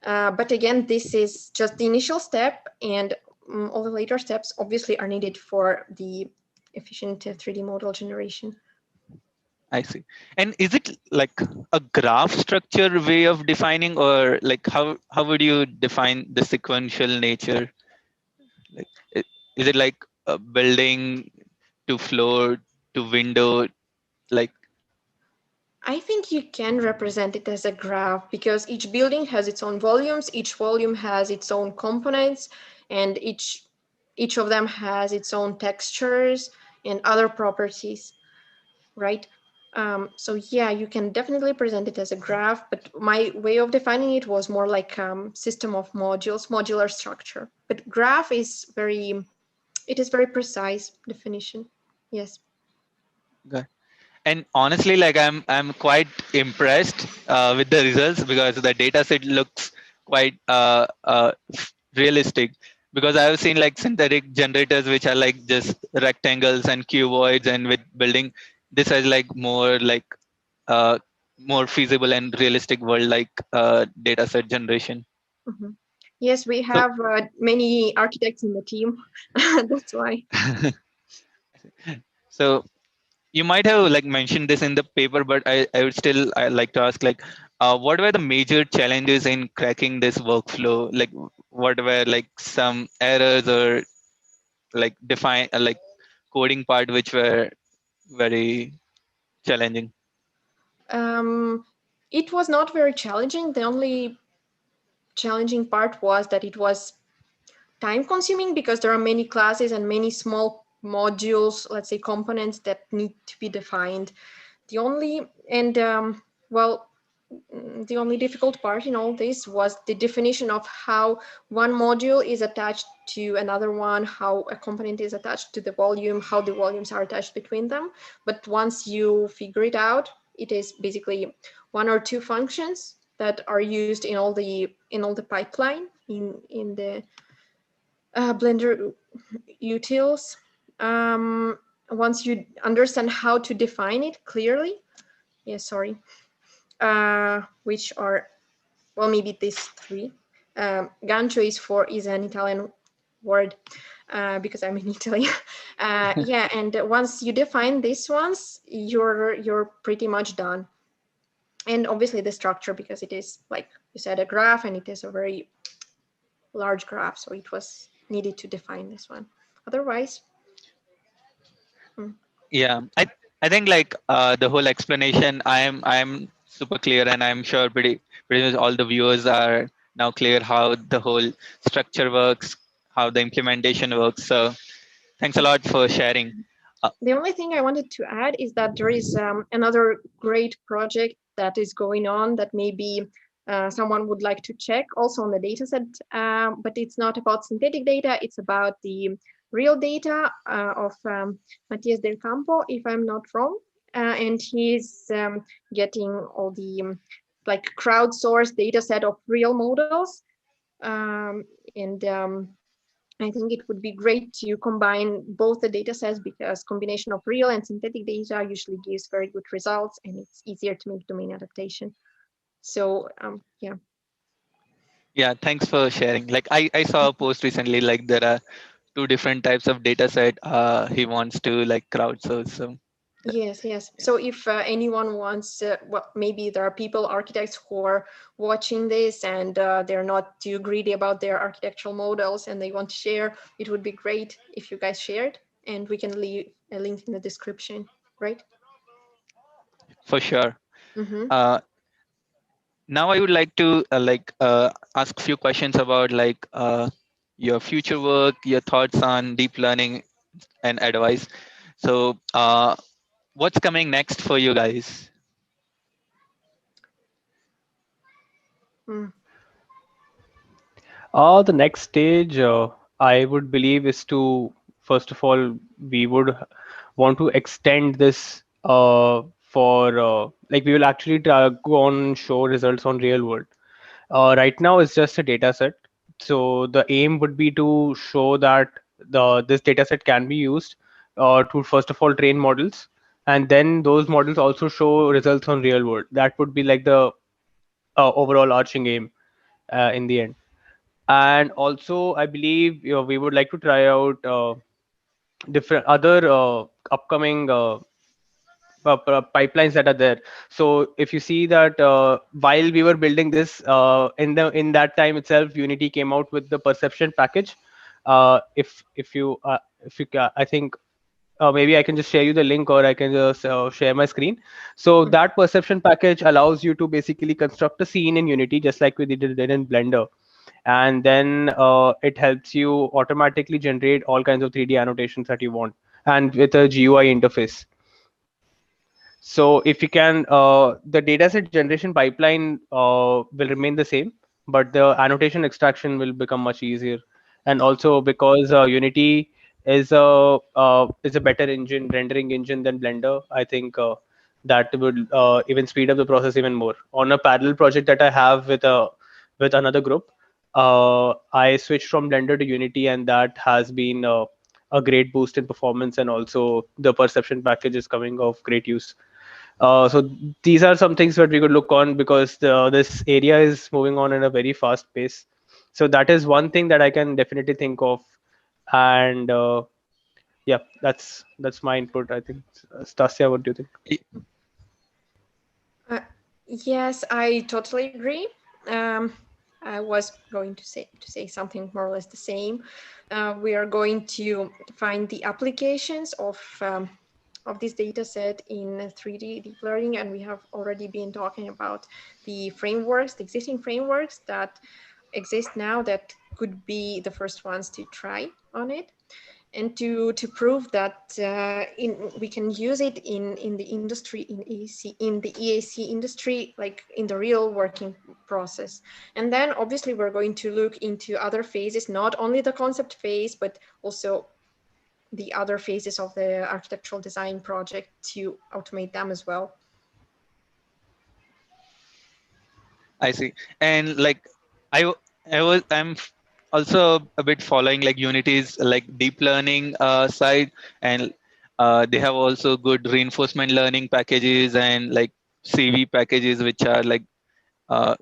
But again, this is just the initial step, and all the later steps obviously are needed for the efficient 3D model generation. I see. And is it like a graph structure way of defining, or like how would you define the sequential nature? Like, is it like a building to floor to window? Like, I think you can represent it as a graph because each building has its own volumes, each volume has its own components, and each of them has its own textures and other properties, right? So yeah, you can definitely present it as a graph, but my way of defining it was more like system of modules, modular structure. But graph is it is very precise definition. Yes. okay. And honestly, like I'm quite impressed with the results because the data set looks quite realistic. Because I've seen like synthetic generators which are like just rectangles and cuboids, and with building this has like uh, more feasible and realistic world like data set generation. Mhm. Yes, we So have many architects in the team. That's why. so you might have like mentioned this in the paper, but I would still I like to ask like what were the major challenges in cracking this workflow? Like what were like some errors or like define like coding part which were very challenging? Um, it was not very challenging. The only challenging part was that it was time consuming because there are many classes and many small modules, let's say components that need to be defined. The only, and well, the only difficult part in all this was the definition of how one module is attached to another one, how a component is attached to the volume, how the volumes are attached between them. But once you figure it out, it is basically one or two functions that are used in all the pipeline in the Blender utils. Once you understand how to define it clearly, yeah, sorry, which are, well, maybe these three. Gancho is an Italian word because I'm in Italy. Yeah, and once you define these ones, you're pretty much done. And obviously the structure, because it is, like you said, a graph, and it is a very large graph, so it was needed to define this one. Otherwise, mm, Yeah, I think like the whole explanation I'm super clear, and I'm sure pretty much all the viewers are now clear how the whole structure works. how the implementation works. So thanks a lot for sharing. Uh, The only thing I wanted to add is that there is another great project that is going on that maybe someone would like to check also on the dataset, but it's not about synthetic data, it's about the real data of Matias del Campo, if I'm not wrong. And he's getting all the like crowdsourced data set of real models. And I think it would be great to combine both the data sets because combination of real and synthetic data usually gives very good results and it's easier to make domain adaptation. So yeah. yeah, thanks for sharing. Like I saw a post recently, like there are two different types of data set he wants to like crowdsource. So Yes, yes. So if anyone wants, well, maybe there are people, architects who are watching this and they're not too greedy about their architectural models and they want to share, it would be great if you guys shared and we can leave a link in the description, right? for sure. Mm-hmm. Uh, Now I would like to ask few questions about your future work, your thoughts on deep learning and advice. So what's coming next for you guys? Mm. The next stage, I would believe, is to first of all, we would want to extend this for like we will actually go on and show results on real world. Right now, it's just a data set. So the aim would be to show that this data set can be used to first of all train models, and then those models also show results on real world. That would be like the overall arching aim in the end. And also, I believe we would like to try out different other upcoming pipelines that are there. So if you see that while we were building this in that time itself, Unity came out with the perception package. If you I think maybe I can just share you the link, or I can just share my screen. So Mhm. that perception package allows you to basically construct a scene in Unity, just like we did in Blender, and then it helps you automatically generate all kinds of 3D annotations that you want, and with a GUI interface. So if you can, the dataset generation pipeline will remain the same, but the annotation extraction will become much easier. And also because Unity is a better engine, rendering engine than Blender, I think that would even speed up the process even more. On a parallel project that I have with another group, I switched from Blender to Unity, and that has been a great boost in performance, and also the perception package is coming of great use. So these are some things that we could look on, because this area is moving on in a very fast pace. So that is one thing that I can definitely think of. And yeah, that's my input, I think. Stasia, what do you think? Y- Uh, yes, I totally agree. Um, I was going to say something more or less the same. We are going to find the applications of this data set in 3D deep learning, and we have already been talking about the frameworks, the existing frameworks that exist now that could be the first ones to try on it and to prove that we can use it in the industry in the EAC industry, like in the real working process. And then obviously we're going to look into other phases, not only the concept phase but also the other phases of the architectural design project to automate them as well. I see. And like I w- I was I'm also a bit following like Unity's like deep learning side, and they have also good reinforcement learning packages and like CV packages, which are like uh,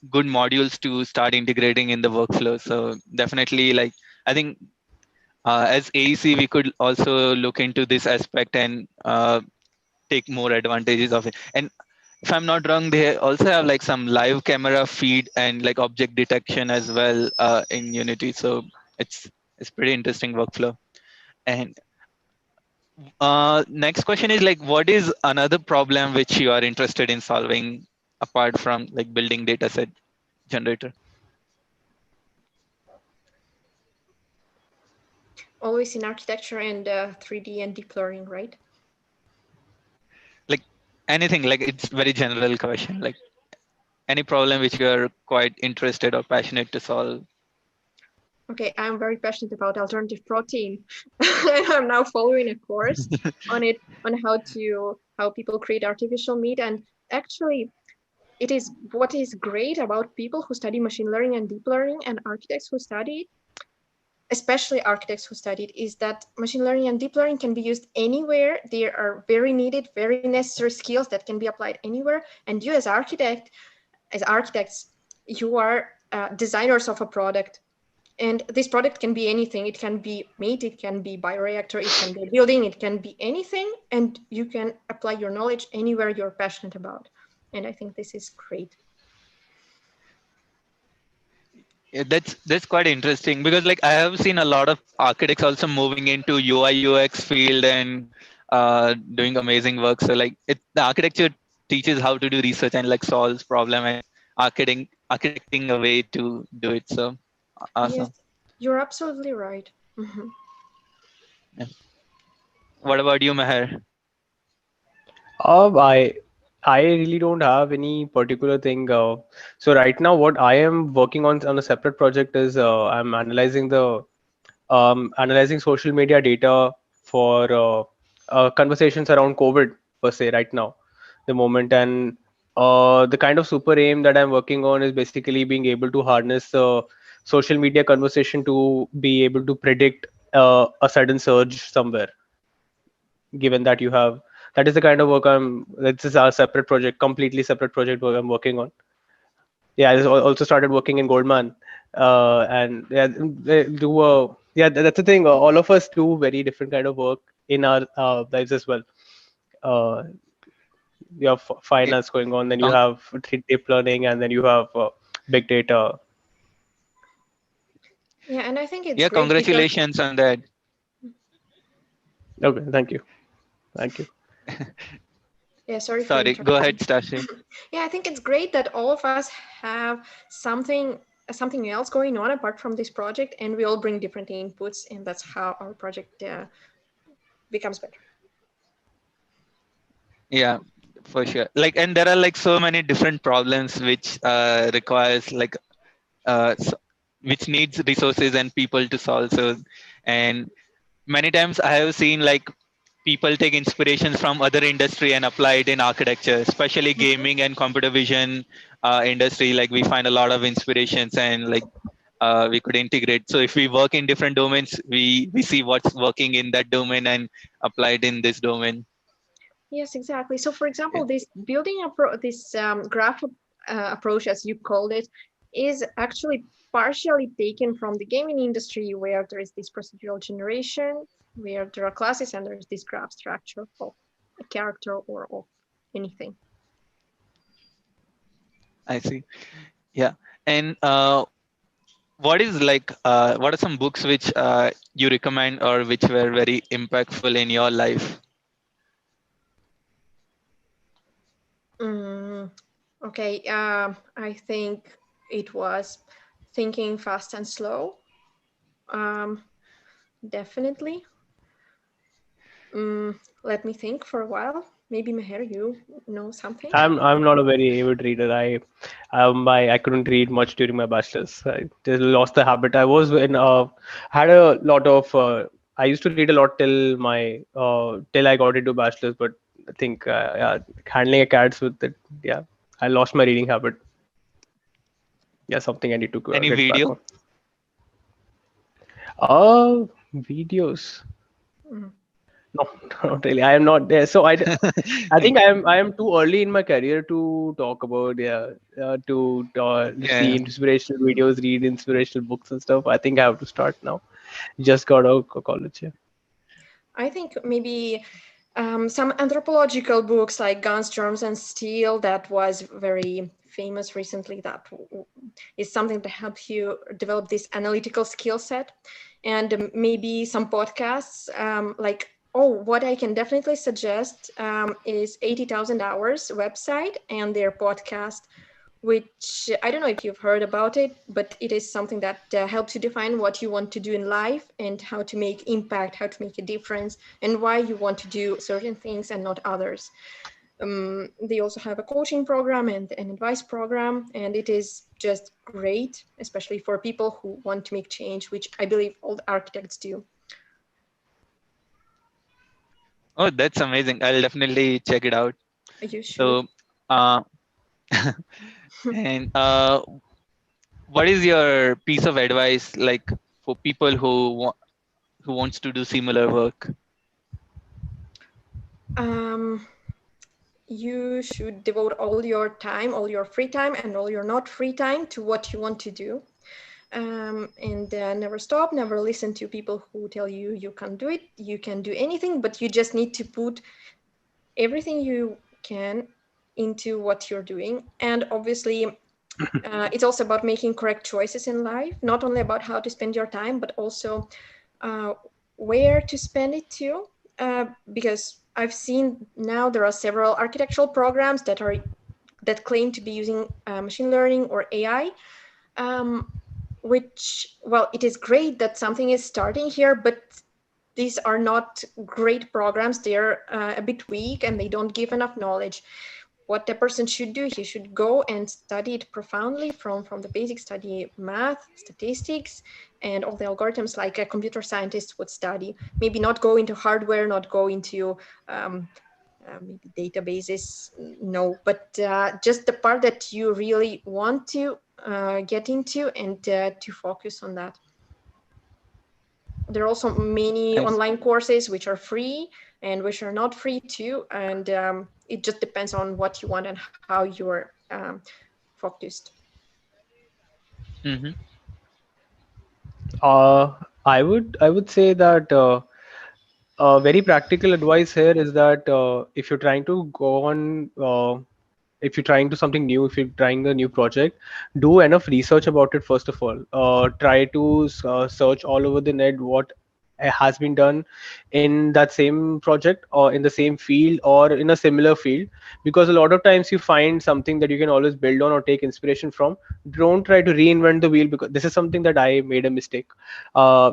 good modules to start integrating in the workflow. So definitely, like I think as AEC, we could also look into this aspect and take more advantages of it. And if I'm not wrong, they also have like some live camera feed and like object detection as well in Unity. So it's pretty interesting workflow. And next question is like, what is another problem which you are interested in solving apart from like building dataset generator? always in architecture and 3D and deep learning, right? Like anything, like it's very general question. Like any problem which you are quite interested or passionate to solve. Okay, I'm very passionate about alternative protein. I'm now following a course on it, on how people create artificial meat. And actually, it is what is great about people who study machine learning and deep learning and architects who study it, especially architects who study it, is that machine learning and deep learning can be used anywhere. They are very needed, very necessary skills that can be applied anywhere. And you as architects, you are designers of a product. And this product can be anything. It can be meat, it can be bioreactor, it can be a building, it can be anything. And you can apply your knowledge anywhere you're passionate about. And I think this is great. Yeah, that's quite interesting because like I have seen a lot of architects also moving into UI UX field and doing amazing work. So like the architecture teaches how to do research and like solves problem and architecting a way to do it. So Yes, awesome. you're absolutely right. Yeah. What about you, Meher? Uh, I I really don't have any particular thing. So right now, what I am working on a separate project is I'm analyzing social media data for conversations around COVID per se right now, the moment. And the kind of super aim that I'm working on is basically being able to harness social media conversation to be able to predict a sudden surge somewhere, given that you have that is the kind of work this is our separate project, completely separate project work I'm working on. Yeah, I also started working in Goldman, and yeah, they do yeah, that's the thing. All of us do very different kind of work in our lives as well. Uh, you have Yeah, finance going on, then you con- have deep learning, and then you have big data. Yeah, and I think it's yeah, great because, congratulations on that. Okay, thank you. yeah, sorry for Sorry, go ahead, interrupting. Stashi. Yeah, I think it's great that all of us have something else going on apart from this project, and we all bring different inputs, and that's how our project becomes better. Yeah, for sure. Like, and there are like so many different problems which requires like s- which needs resources and people to solve. So, and many times I have seen like people take inspirations from other industry and apply it in architecture, especially Mhm. gaming and computer vision industry. Like we find a lot of inspirations and like we could integrate. So if we work in different domains, we see what's working in that domain and apply it in this domain. Yes, exactly. So, for Yeah. example, this this graph approach, as you called it, is actually partially taken from the gaming industry, where there is this procedural generation, where there are classes, and there's this graph structure of a character or of anything. I see. Yeah. And what are some books which you recommend or which were very impactful in your life? Mm, okay, I think it was Thinking Fast and Slow. Um, Definitely. Let me think for a while. Maybe Meher, you know something? I'm not a very avid reader. I couldn't read much during my bachelor's. I just lost the habit. I was in had a lot of I used to read a lot till I got into bachelor's, but I think yeah, handling a cats with it, yeah, I lost my reading habit. Yeah, something I need to Any get back video? on. Videos. Mm. No, not really. I am not there. So I think I am too early in my career to talk about, yeah, to see Yeah, inspirational videos, read inspirational books and stuff. I think I have to start now. Just got out of college. Yeah. I think maybe some anthropological books like Guns, Germs, and Steel, that was very famous recently. That is something that helps you develop this analytical skill set. And maybe some podcasts like, oh, what I can definitely suggest is 80,000 Hours website and their podcast, which I don't know if you've heard about it, but it is something that helps you define what you want to do in life and how to make impact, how to make a difference, and why you want to do certain things and not others. They also have a coaching program and an advice program, and it is just great, especially for people who want to make change, which I believe all the architects do. Oh, that's amazing. I'll definitely check it out. You should. So, uh, and what is your piece of advice like for people who wants to do similar work? Um, you should devote all your time, all your free time, and all your not free time to what you want to do. And never stop, never listen to people who tell you you can't do it, you can do anything, but you just need to put everything you can into what you're doing. And obviously, it's also about making correct choices in life, not only about how to spend your time, but also uh, where to spend it too. Because I've seen now there are several architectural programs that claim to be using machine learning or AI, um, which, well, it is great that something is starting here, but these are not great programs. They're a bit weak and they don't give enough knowledge. What a person should do, he should go and study it profoundly from the basic, study math, statistics, and all the algorithms like a computer scientist would study. Maybe not go into hardware, not go into maybe databases, no, but just the part that you really want to get into, and to focus on that. There are also many Nice. online courses which are free and which are not free too, and it just depends on what you want and how you're focused. Mm-hmm. I would say that very practical advice here is that if you're trying to go on, if you're trying to something new, if you're trying a new project, do enough research about it first of all. Try to search all over the net what has been done in that same project or in the same field or in a similar field, because a lot of times you find something that you can always build on or take inspiration from. Don't try to reinvent the wheel, because this is something that I made a mistake.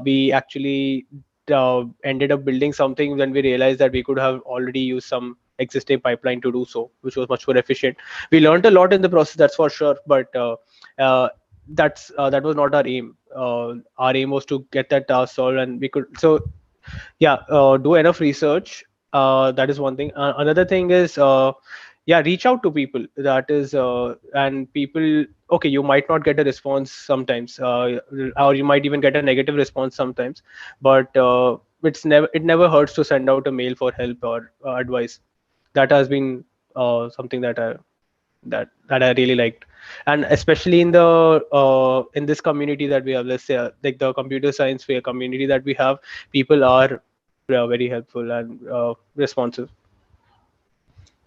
We actually ended up building something when we realized that we could have already used some existing pipeline to do so, which was much more efficient. We learned a lot in the process, that's for sure, but uh, that was not our aim. Our aim was to get that task solved, and we could. So yeah, do enough research. That is one thing. Another thing is, yeah, reach out to people. That is, and people. Okay, you might not get a response sometimes, or you might even get a negative response sometimes. But it never hurts to send out a mail for help or advice. That has been something that I really liked, and especially in this community that we have, let's say like the computer science fair community that we have, people are very helpful and responsive.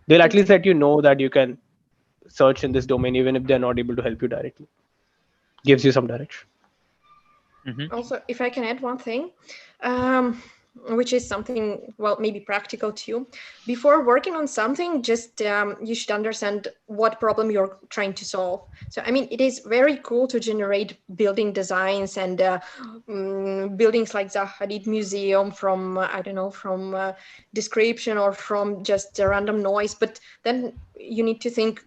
They'll at least Exactly. let you know that you can search in this domain even if they're not able to help you directly. Gives you some direction. Mm-hmm. Also, if I can add one thing, um, which is something, well, maybe practical too. Before working on something, just you should understand what problem you're trying to solve. So, I mean, it is very cool to generate building designs and buildings like the Hadid Museum from, I don't know, from description or from just a random noise. But then you need to think,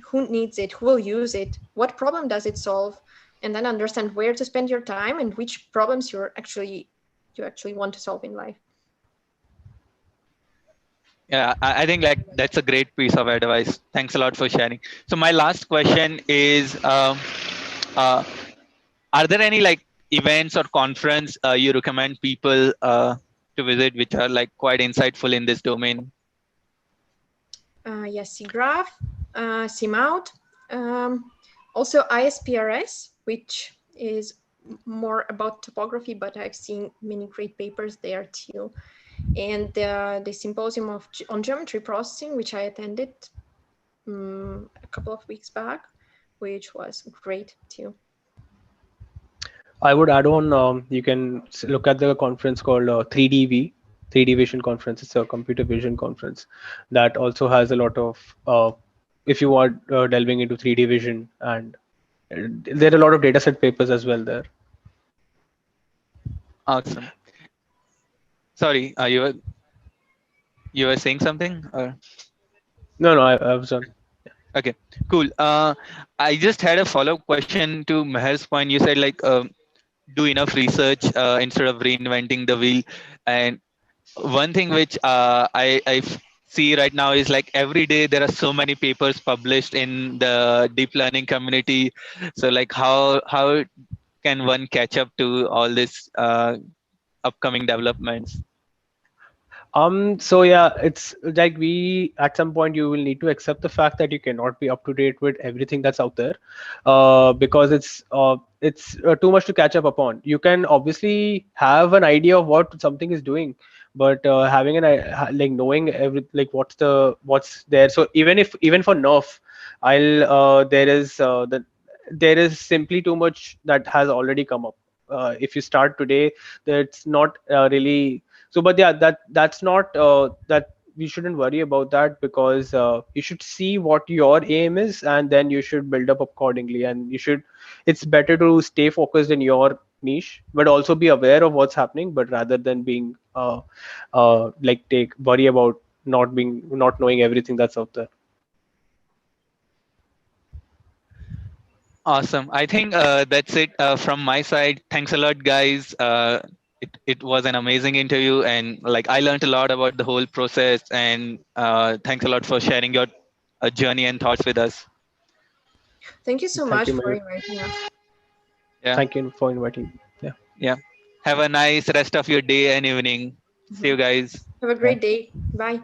who needs it? Who will use it? What problem does it solve? And then understand where to spend your time and which problems you actually want to solve in life. Yeah, I think like that's a great piece of advice. Thanks a lot for sharing. So my last question is, uh, are there any like events or conference you recommend people to visit, which are like quite insightful in this domain? Yes, CGraph, CMOUT, um, also ISPRS, which is more about topography, but I've seen many great papers there too. And the symposium on geometry processing, which I attended a couple of weeks back, which was great too. I would add on, you can look at the conference called 3DV, 3D Vision Conference. It's a computer vision conference that also has a lot of if you are delving into 3D vision, and there are a lot of dataset papers as well there. Awesome. Sorry, you were saying something? Or No, no, I was on. okay, cool. I just had a follow-up question to Meher's point. You said like do enough research instead of reinventing the wheel. And one thing which see right now is like every day there are so many papers published in the deep learning community. So like how can one catch up to all this upcoming developments? So yeah, it's like we at some point you will need to accept the fact that you cannot be up to date with everything that's out there, because it's too much to catch up upon. You can obviously have an idea of what something is doing, but having like knowing like what's there. So even for nerf, I'll there is simply too much that has already come up. If you start today, that's not really so. But yeah, that's not that we shouldn't worry about that, because you should see what your aim is, and then you should build up accordingly. And it's better to stay focused in your niche, but also be aware of what's happening, but rather than being like take worry about not knowing everything that's out there. Awesome. I think that's it from my side. Thanks a lot, guys. It was an amazing interview, and like I learned a lot about the whole process. And thanks a lot for sharing your journey and thoughts with us. Thank you so Thank much you, for Mayur. inviting us. Yeah, Thank you for inviting. Yeah. yeah. Have a nice rest of your day and evening. See you guys. Have a Bye. great day. Bye.